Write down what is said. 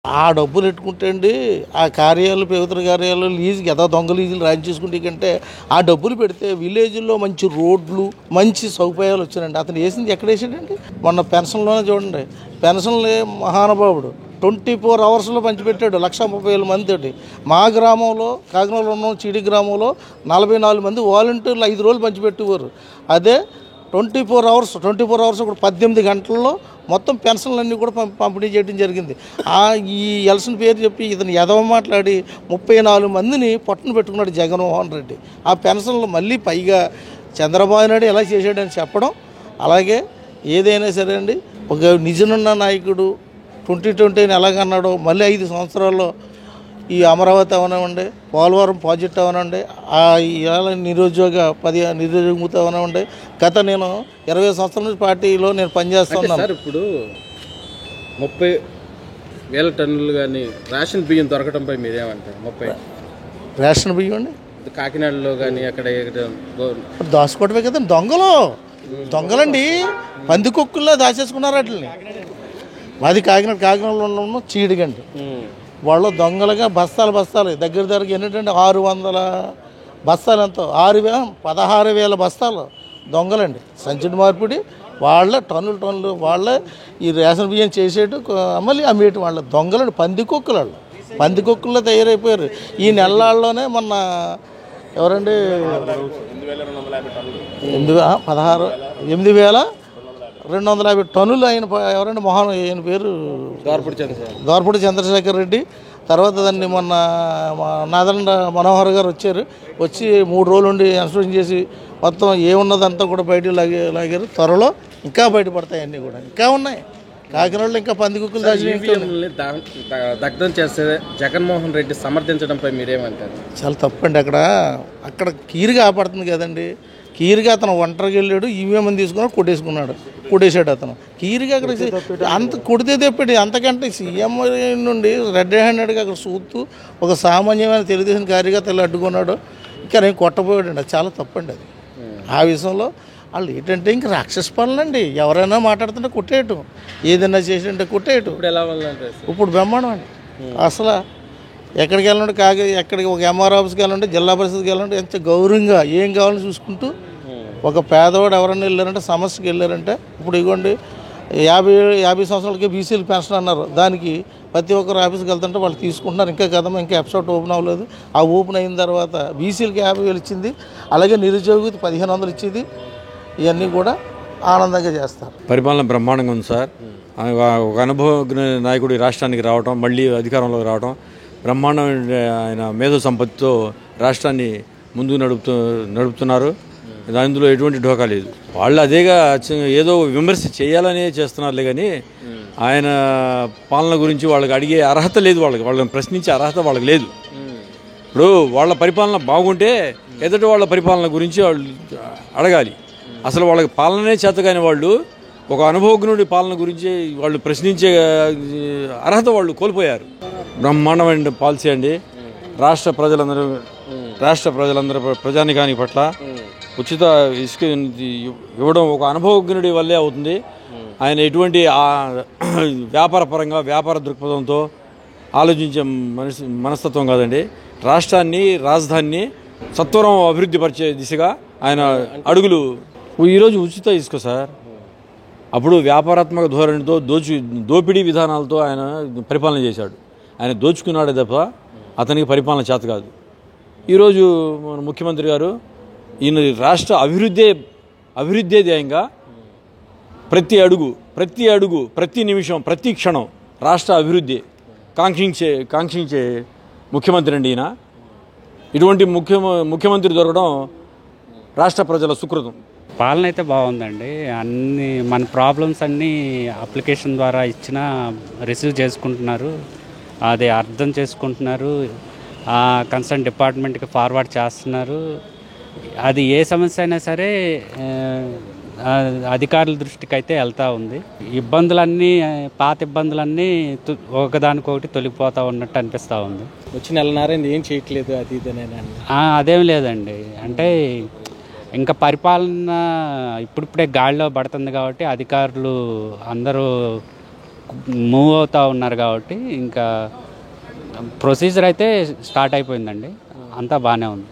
ఆ డబ్బులు పెట్టుకుంటే అండి ఆ కార్యాలయాలు ప్రభుత్వ కార్యాలయాలు లీజుకి ఏదో దొంగ లీజులు రాయించేసుకుంటే కంటే ఆ డబ్బులు పెడితే విలేజ్లో మంచి రోడ్లు మంచి సౌకర్యాలు వచ్చాయండి. అతను వేసింది ఎక్కడ వేసాడండి? మొన్న పెన్షన్లోనే చూడండి, పెన్షన్లే మహానుభావుడు 24 అవర్స్లో పంచిపెట్టాడు 1,30,000 మందితోటి. మా గ్రామంలో కాకినాడలో ఉన్న చీడి గ్రామంలో 44 మంది వాలంటీర్లు 5 రోజులు పంచిపెట్టేవారు. అదే 24 అవర్స్ కూడా 18 గంటల్లో మొత్తం పెన్షన్లన్నీ కూడా పంపిణీ చేయడం జరిగింది. ఈ ఎలక్షన్ పేరు చెప్పి ఇతను ఎదవ మాట్లాడి 34 మందిని పట్టును పెట్టుకున్నాడు జగన్మోహన్ రెడ్డి. ఆ పెన్షన్లు మళ్ళీ పైగా చంద్రబాబు నాయుడు ఎలా చేశాడని చెప్పడం. అలాగే ఏదైనా సరే అండి, ఒక నిజనున్న నాయకుడు 2020 ఎలాగన్నాడో మళ్ళీ 5 సంవత్సరాల్లో ఈ అమరావతి అవనివ్వండి, పోలవరం ప్రాజెక్ట్ అవనివ్వండి, నిరుద్యోగ నిరుద్యోగముత అవనివ్వండి. గత నేను 20 సంవత్సరాల నుంచి పార్టీలో నేను పనిచేస్తున్నాను. సార్ ఇప్పుడు 30,000 టన్నులు కానీ రేషన్ బియ్యం దొరకడంపై మీరేమంటారు? 30 రేషన్ బియ్యం అండి కాకినాడలో కానీ అక్కడ దాచుకోవటమే కదండి. దొంగలండి, పందికొక్కుల్లో దాచేసుకున్నారు వాటిని. మాది కాకినాడలో ఉన్న చీడిగండి. వాళ్ళు దొంగలుగా బస్తాలు దగ్గరికి ఏంటంటే 600 బస్తాలు ఎంతో 16,000 బస్తాలు దొంగలండి. సంచుడి మార్పిడి వాళ్ళ టన్నులు వాళ్ళే ఈ రేషన్ బియ్యం చేసేటు మళ్ళీ అమ్మేటి వాళ్ళ దొంగలండి. పందికొక్కుల్లో తయారైపోయారు. ఈ నెలల్లోనే మొన్న ఎవరండి 8,250 టన్నులు ఆయన ఎవరండి ఆయన పేరు దోర్పూడి చంద్రశేఖర్ రెడ్డి. తర్వాత దాన్ని మొన్న నాదెండ్ల మనోహర్ గారు వచ్చి 3 రోజులు ఉండి ఇన్స్పెక్షన్ చేసి మొత్తం ఏమున్నదంతా కూడా బయటకు లాగారు. త్వరలో ఇంకా బయటపడతాయి, అన్నీ కూడా ఇంకా ఉన్నాయి. కాకినాడలో ఇంకా పందికొక్కులు దగ్ధం చేస్తే జగన్మోహన్ రెడ్డి సమర్థించడంపై మీరేమంటారు? చాలా తప్పండి. అక్కడ కీరుగా ఆపడుతుంది కదండి. కీరుగా అతను ఒంటరికి వెళ్ళాడు, ఈవీఎం తీసుకున్నాడు, కొట్టేశాడు అతను. కీరుగా అక్కడ అంత కొడితే తెప్పాడు. అంతకంటే సీఎం నుండి రెడ్ హ్యాండెడ్గా అక్కడ చూస్తూ ఒక సామాన్యమైన తెలుగుదేశం కార్యకర్తలు అడ్డుకున్నాడు. ఇంకా నేను కొట్టబోయాడు. అది చాలా తప్పండి. అది ఆ విషయంలో వాళ్ళు ఏంటంటే ఇంకా రాక్షస పనులండి. ఎవరైనా మాట్లాడుతుంటే కొట్టేయటం, ఏదైనా చేసింటే కొట్టేయటం. ఇప్పుడు బ్రహ్మాండం అండి. అసలు ఎక్కడికి వెళ్ళండి, ఎక్కడికి ఒక ఎంఆర్ ఆఫీస్కి వెళ్ళండి, జిల్లా పరిషత్కి వెళ్ళండి, ఎంత గౌరవంగా ఏం కావాలని చూసుకుంటూ ఒక పేదవాడు ఎవరైనా వెళ్ళారంటే సమస్యకి వెళ్ళారంటే ఇప్పుడు ఇవ్వండి 50 సంవత్సరాలకి బీసీలు పెన్షన్ అన్నారు. దానికి ప్రతి ఒక్కరు ఆఫీస్కి వెళ్తుంటే వాళ్ళు తీసుకుంటున్నారు. ఇంకా కదమ్మా, ఇంకా ఎపిసోడ్ ఓపెన్ అవ్వలేదు. ఆ ఓపెన్ అయిన తర్వాత బీసీలకి 50,000 ఇచ్చింది. అలాగే నిరుద్యోగికి 1,500 ఇచ్చింది. ఇవన్నీ కూడా ఆనందంగా చేస్తారు. పరిపాలన బ్రహ్మాండంగా ఉంది సార్. ఒక అనుభవజ్ఞ నాయకుడు రాష్ట్రానికి రావడం, మళ్ళీ అధికారంలోకి రావడం, బ్రహ్మాండమైన ఆయన మేధో సంపత్తితో రాష్ట్రాన్ని ముందుకు నడుపుతున్నారు. అందులో ఎటువంటి ఢోకా లేదు. వాళ్ళు అదేగా ఏదో విమర్శ చేయాలనే చేస్తున్నారులే కానీ ఆయన పాలన గురించి వాళ్ళకి అడిగే అర్హత లేదు. వాళ్ళని ప్రశ్నించే అర్హత వాళ్ళకి లేదు. ఇప్పుడు వాళ్ళ పరిపాలన బాగుంటే ఎదుటి వాళ్ళ పరిపాలన గురించి వాళ్ళు అడగాలి. అసలు వాళ్ళకి పాలనే చేతగాని వాళ్ళు ఒక అనుభవజ్ఞుడి పాలన గురించి వాళ్ళు ప్రశ్నించే అర్హత వాళ్ళు కోల్పోయారు. బ్రహ్మాండమైన పాలసీ అండి. రాష్ట్ర ప్రజలందరూ ప్రజానికానికి పట్ల ఉచిత ఇసుక ఇవ్వడం ఒక అనుభవజ్ఞుడి వల్లే అవుతుంది. ఆయన ఎటువంటి వ్యాపార దృక్పథంతో ఆలోచించే మనస్తత్వం కాదండి. రాష్ట్రాన్ని, రాజధానిని సత్వరం అభివృద్ధి పరిచే దిశగా ఆయన అడుగులు. ఈరోజు ఉచిత ఇసుక సార్. అప్పుడు వ్యాపారాత్మక ధోరణితో దోపిడీ విధానాలతో ఆయన పరిపాలన చేశాడు. ఆయన దోచుకున్నాడే తప్ప అతనికి పరిపాలన చేత కాదు. ఈరోజు మన ముఖ్యమంత్రి గారు ఈయన రాష్ట్ర అభివృద్ధి ధ్యేయంగా ప్రతి అడుగు ప్రతి నిమిషం ప్రతి క్షణం రాష్ట్ర అభివృద్ధి కాంక్షించే ముఖ్యమంత్రి అండి ఈయన. ఇటువంటి ముఖ్యమంత్రి దొరకడం రాష్ట్ర ప్రజల సుకృతం. పాలన అయితే బాగుందండి. అన్ని మన ప్రాబ్లమ్స్ అన్నీ అప్లికేషన్ ద్వారా ఇచ్చినా రిసీవ్ చేసుకుంటున్నారు, అది అర్థం చేసుకుంటున్నారు, కన్సర్న్ డిపార్ట్మెంట్కి ఫార్వర్డ్ చేస్తున్నారు. అది ఏ సమస్య అయినా సరే అధికారుల దృష్టికి అయితే వెళ్తూ ఉంది. పాత ఇబ్బందులన్నీ ఒకదానికొకటి తొలగిపోతూ ఉన్నట్టు అనిపిస్తూ ఉంది. వచ్చిన నెలనారైంది ఏం చేయట్లేదు అది అదేం లేదండి. అంటే ఇంకా పరిపాలన ఇప్పుడిప్పుడే గాడిలో పడుతుంది కాబట్టి అధికారులు అందరూ మూవ్ అవుతూ ఉన్నారు కాబట్టి ఇంకా ప్రొసీజర్ అయితే స్టార్ట్ అయిపోయిందండి, అంతా బాగానే ఉంది.